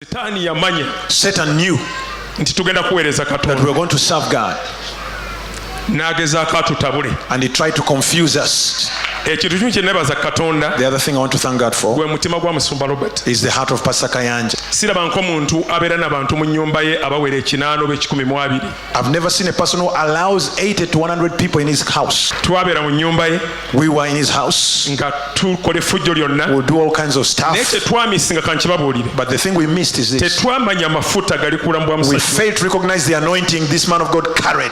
Satan knew that we were going to serve God, and he tried to confuse us. The other thing I want to thank God for is the heart of Pastor Kayanja. I've never seen a person who allows 80 to 100 people in his house. We were in his house. We'll do all kinds of stuff. But the thing we missed is this: we failed to recognize the anointing this man of God carried.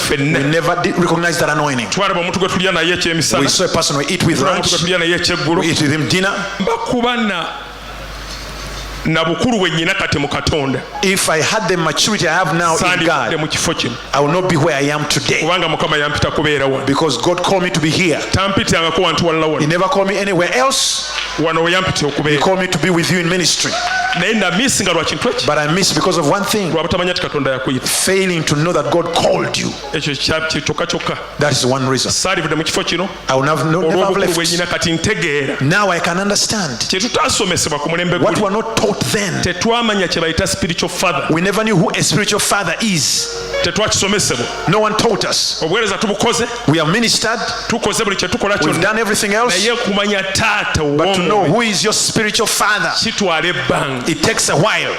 We never did recognize that anointing. We saw a person we eat with lunch, we eat with him dinner. If I had the maturity I have now in God, I will not be where I am today, because God called me to be here. He never called me anywhere else. He called me to be with you in ministry. But I missed because of one thing: failing to know that God called you. That is one reason. I will never have left. Now I can understand what we were not taught then. We never knew who a spiritual father is. No one taught us. We have ministered, we've done everything else, but to know who is your spiritual father, it takes a while.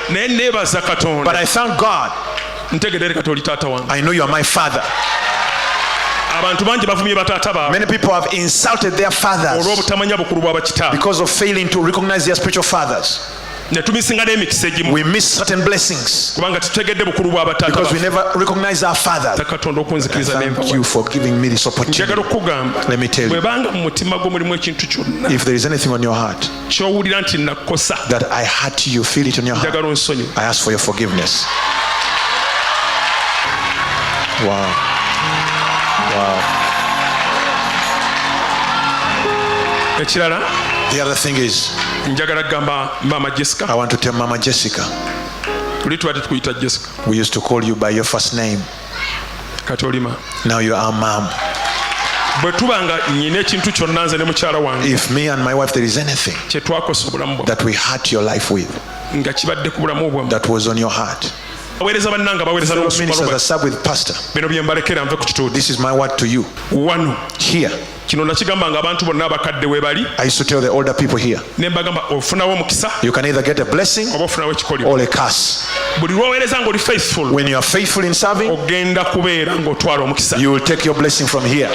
But I thank God. I know you are my father. Many people have insulted their fathers because of failing to recognize their spiritual fathers. We miss certain blessings because we never recognize our fathers. Thank you for giving me this opportunity. Let me tell you, if there is anything on your heart that I hurt you, feel it on your heart, I ask for your forgiveness. Wow. The other thing is, I want to tell Mama Jessica, we used to call you by your first name. Now you are Mom. If me and my wife, there is anything that we hurt your life with, that was on your heart, fellow ministers that serve with Pastor, this is my word to you. Here, I used to tell the older people here, you can either get a blessing or a curse. When you are faithful in serving, you will take your blessing from here.